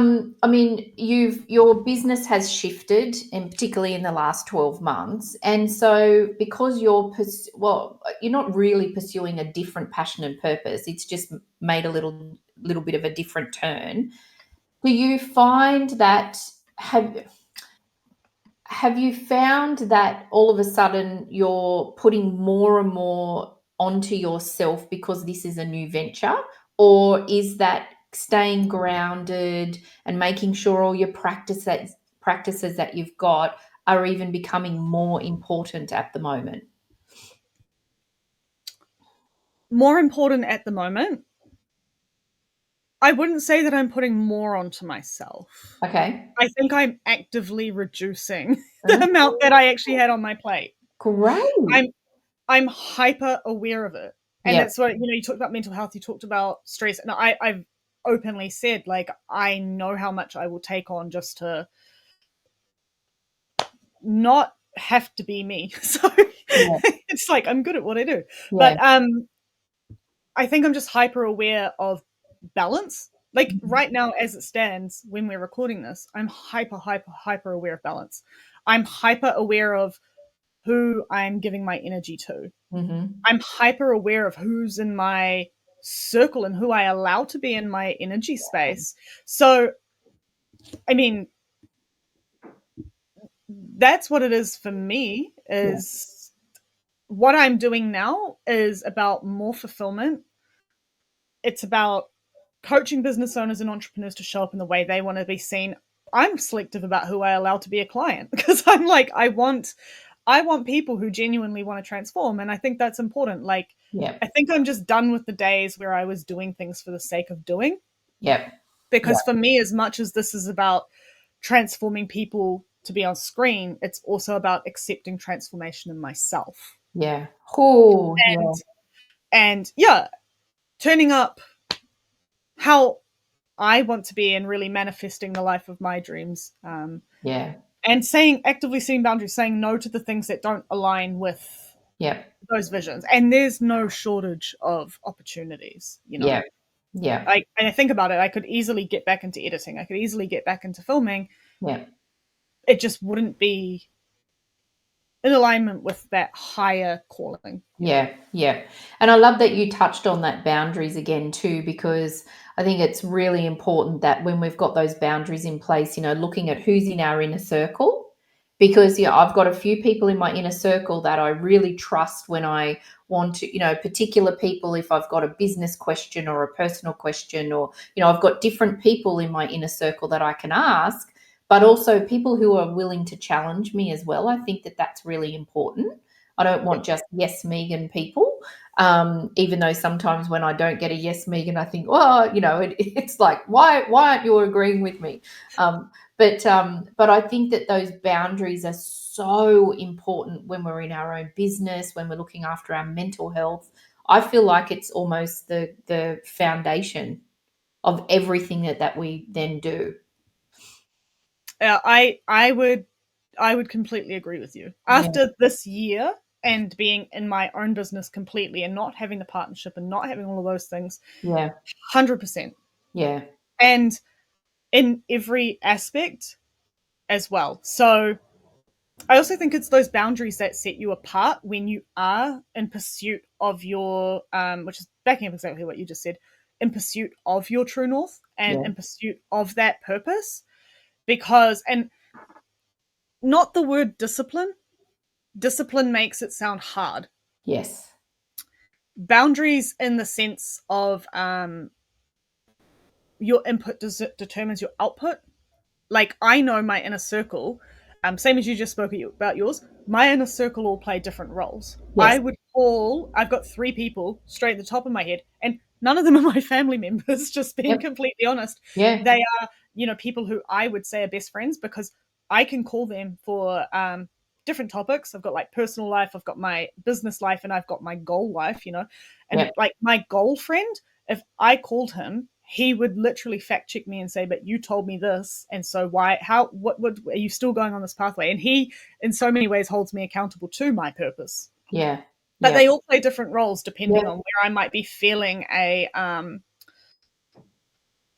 A: mean, your business has shifted, and particularly in the last 12 months. And so, because you're not really pursuing a different passion and purpose. It's just made a little bit of a different turn. Do you find that have you found that all of a sudden you're putting more and more onto yourself because this is a new venture? Or is that staying grounded and making sure all your practices that you've got are even becoming more important at the moment?
B: more important at the moment, I wouldn't say that I'm putting more onto myself.
A: Okay.
B: I think I'm actively reducing the
A: Mm,
B: amount that I actually had on my plate.
A: great.
B: I'm I'm hyper aware of it. And
A: Yep.
B: that's what, you talked about mental health, you talked about stress. And I've openly said, like, I know how much I will take on just to not have to be me. So
A: Yeah.
B: it's like I'm good at what I do.
A: Yeah.
B: But I think I'm just hyper aware of balance. Like
A: Mhm.
B: right now, as it stands, when we're recording this, I'm hyper aware of balance. I'm hyper aware of who I'm giving my energy to.
A: Mhm.
B: I'm hyper aware of who's in my circle and who I allow to be in my energy space. So, I mean, that's what it is for me.
A: Yeah.
B: Is what I'm doing now is about more fulfillment. It's about coaching business owners and entrepreneurs to show up in the way they want to be seen. I'm selective about who I allow to be a client because I'm like, I want people who genuinely want to transform. And I think that's important. Like,
A: Yep.
B: I think I'm just done with the days where I was doing things for the sake of doing.
A: Yep.
B: Because
A: Yep.
B: for me, as much as this is about transforming people to be on screen, it's also about accepting transformation in myself.
A: Yeah. Oh,
B: And
A: yeah.
B: yeah, turning up how I want to be and really manifesting the life of my dreams.
A: Yeah.
B: And actively setting boundaries, saying no to the things that don't align with
A: Yep.
B: those visions. And there's no shortage of opportunities,
A: Yep. Yep.
B: And I think about it, I could easily get back into editing. I could easily get back into filming.
A: Yep.
B: It just wouldn't be in alignment with that higher calling.
A: Yeah, yeah. And I love that you touched on that boundaries again too, because I think it's really important that when we've got those boundaries in place, looking at who's in our inner circle. Because I've got a few people in my inner circle that I really trust when I want to, particular people if I've got a business question or a personal question, or, I've got different people in my inner circle that I can ask, but also people who are willing to challenge me as well. I think that that's really important. I don't
B: Yeah.
A: want just yes, Megan people. Even though sometimes when I don't get a yes, Megan, I think, well, it's like, why aren't you agreeing with me? But I think that those boundaries are so important when we're in our own business, when we're looking after our mental health. I feel like it's almost the foundation of everything that we then do.
B: I would completely agree with you.
A: Yeah,
B: After this year and being in my own business completely and not having the partnership and not having all of those things,
A: yeah,
B: 100%.
A: yeah,
B: And in every aspect as well. So I also think it's those boundaries that set you apart when you are in pursuit of your, which is backing up exactly what you just said, in pursuit of your true north and
A: yeah,
B: in pursuit of that purpose. Because, and not the word discipline, discipline makes it sound hard.
A: yes,
B: Boundaries in the sense of your input determines your output. Like I know my inner circle, same as you just spoke about yours. My inner circle all play different roles.
A: yes,
B: I've got 3 people straight at the top of my head, and none of them are my family members. Just being
A: yep,
B: completely honest,
A: yeah,
B: they are people who I would say are best friends because I can call them for different topics. I've got like personal life, I've got my business life, and I've got my goal life. And
A: yep,
B: like my goal friend, if I called him, he would literally fact check me and say, "But you told me this, and so why? How? What? Are you still going on this pathway?" And he, in so many ways, holds me accountable to my purpose.
A: yeah,
B: But
A: yeah,
B: they all play different roles
A: yeah,
B: depending on where I might be feeling a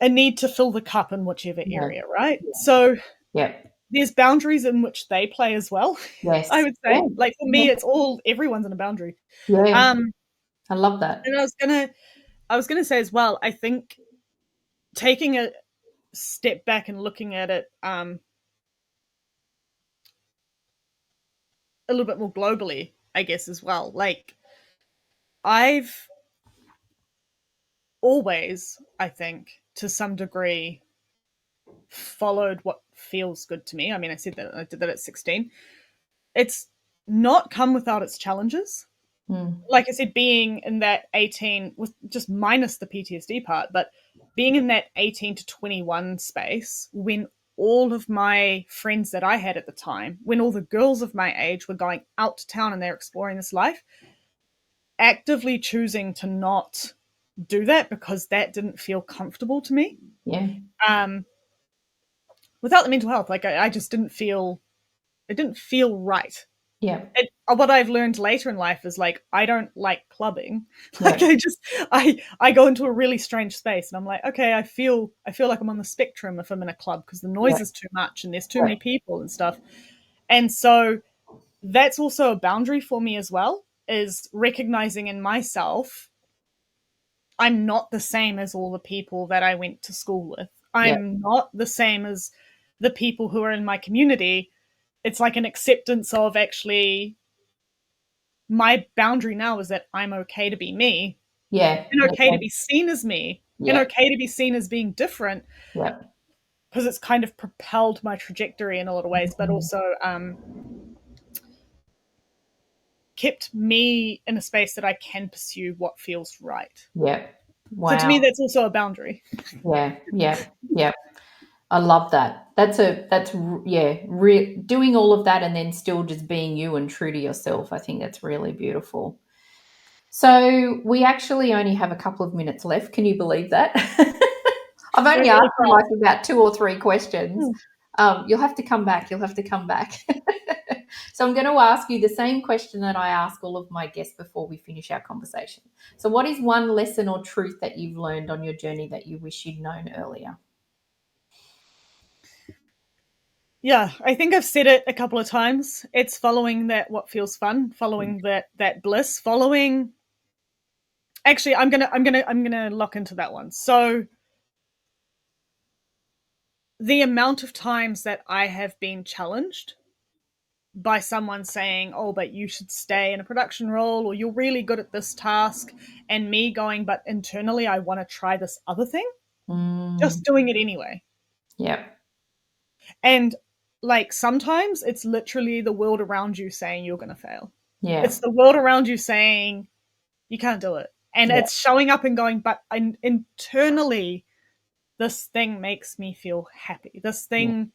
B: need to fill the cup in whichever
A: yeah,
B: area, right?
A: yeah,
B: So
A: yep,
B: there's boundaries in which they play as well. I
A: yes,
B: would
A: yeah,
B: say, like for
A: yeah,
B: me, it's all everyone's in a boundary.
A: yeah.
B: Um,
A: I love that.
B: and I was gonna say as well. I think taking a step back and looking at it a little bit more globally, I guess, as well. Like, I've always, I think, to some degree, followed what feels good to me. I mean, I said that I did that at 16. It's not come without its challenges. like I said, being in that 18, with just minus the PTSD part, but being in that 18 to 21 space when all of my friends that I had at the time, when all the girls of my age were going out to town and they're exploring this life, actively choosing to not do that because that didn't feel comfortable to me.
A: Yeah.
B: Without the mental health, like I just didn't feel, it didn't feel right.
A: Yeah.
B: What I've learned later in life is like I don't like clubbing. Like
A: Yeah.
B: I go into a really strange space and I'm like, okay, I feel like I'm on the spectrum if I'm in a club because the noise
A: Yeah.
B: is too much and there's too
A: Yeah.
B: many people and stuff. And so that's also a boundary for me as well, is recognizing in myself I'm not the same as all the people that I went to school with.
A: Yeah.
B: I'm not the same as the people who are in my community. It's like an acceptance of actually my boundary now is that I'm okay to be me
A: Yeah.
B: and okay to
A: Yeah.
B: be seen as me and
A: Yeah.
B: okay to be seen as being different
A: Yeah.
B: because it's kind of propelled my trajectory in a lot of ways, but also kept me in a space that I can pursue what feels right.
A: Yeah.
B: So to me,
A: Wow.
B: that's also a boundary.
A: Yeah. Yeah. Yeah. I love that. Doing all of that and then still just being you and true to yourself. I think that's really beautiful. So we actually only have a couple of minutes left. Can you believe that? I've
B: We're
A: only asked
B: really
A: you
B: proud.
A: like about 2 or 3 questions. You'll have to come back. You'll have to come back. So I'm going to ask you the same question that I ask all of my guests before we finish our conversation. So what is one lesson or truth that you've learned on your journey that you wish you'd known earlier?
B: Yeah, I think I've said it a couple of times. It's following that what feels fun, following that bliss, following. Actually, I'm gonna lock into that one. So the amount of times that I have been challenged by someone saying, "Oh, but you should stay in a production role, or you're really good at this task," and me going, "But internally, I want to try this other thing."
A: Mm,
B: Just doing it anyway.
A: yeah.
B: And like sometimes it's literally the world around you saying you're going to fail.
A: Yeah.
B: It's the world around you saying you can't do it. And
A: Yeah.
B: it's showing up and going, but internally, this thing makes me feel happy. This
A: Yeah.
B: thing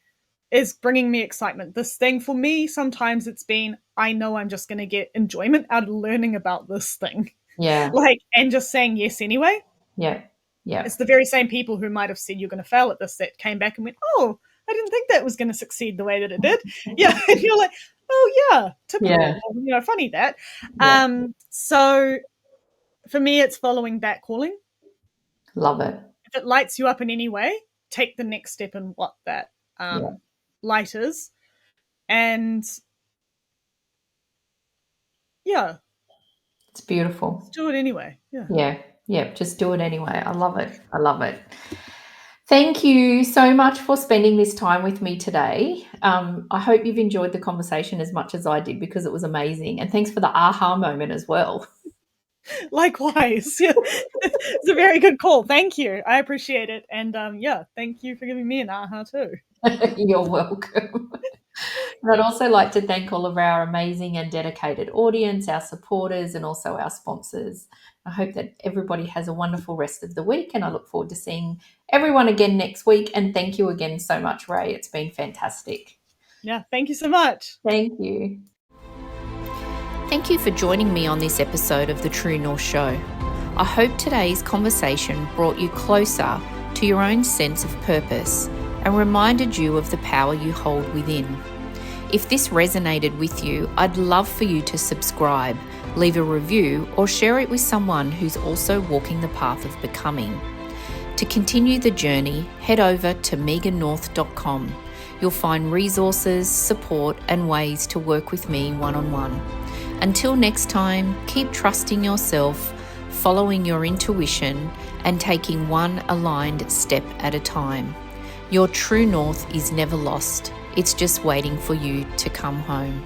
B: is bringing me excitement. This thing for me, sometimes it's been, I know I'm just going to get enjoyment out of learning about this thing.
A: Yeah.
B: Like, and just saying yes anyway.
A: Yeah. Yeah.
B: It's the very same people who might have said you're going to fail at this that came back and went, oh, I didn't think that was going to succeed the way that it did. Yeah. And you're like, oh, yeah, typical.
A: Yeah.
B: Funny that.
A: Yeah.
B: So for me, it's following that calling.
A: Love it.
B: If it lights you up in any way, take the next step in what that
A: Yeah.
B: light is. And yeah,
A: It's beautiful.
B: do it anyway. Yeah.
A: Yeah. Yeah. Just do it anyway. I love it. I love it. Thank you so much for spending this time with me today. I hope you've enjoyed the conversation as much as I did because it was amazing. And thanks for the aha moment as well.
B: Likewise. Yeah. It's a very good call. Thank you. I appreciate it. And yeah, thank you for giving me an aha too.
A: You're welcome. And I'd also like to thank all of our amazing and dedicated audience, our supporters, and also our sponsors. I hope that everybody has a wonderful rest of the week, and I look forward to seeing everyone again next week. And thank you again so much, Ray. It's been fantastic.
B: Yeah, thank you so much.
A: Thank you. Thank you for joining me on this episode of The True North Show. I hope today's conversation brought you closer to your own sense of purpose and reminded you of the power you hold within. If this resonated with you, I'd love for you to subscribe, leave a review, or share it with someone who's also walking the path of becoming. To continue the journey, head over to megannorth.com. You'll find resources, support, and ways to work with me one-on-one. Until next time, keep trusting yourself, following your intuition, and taking one aligned step at a time. Your true north is never lost. It's just waiting for you to come home.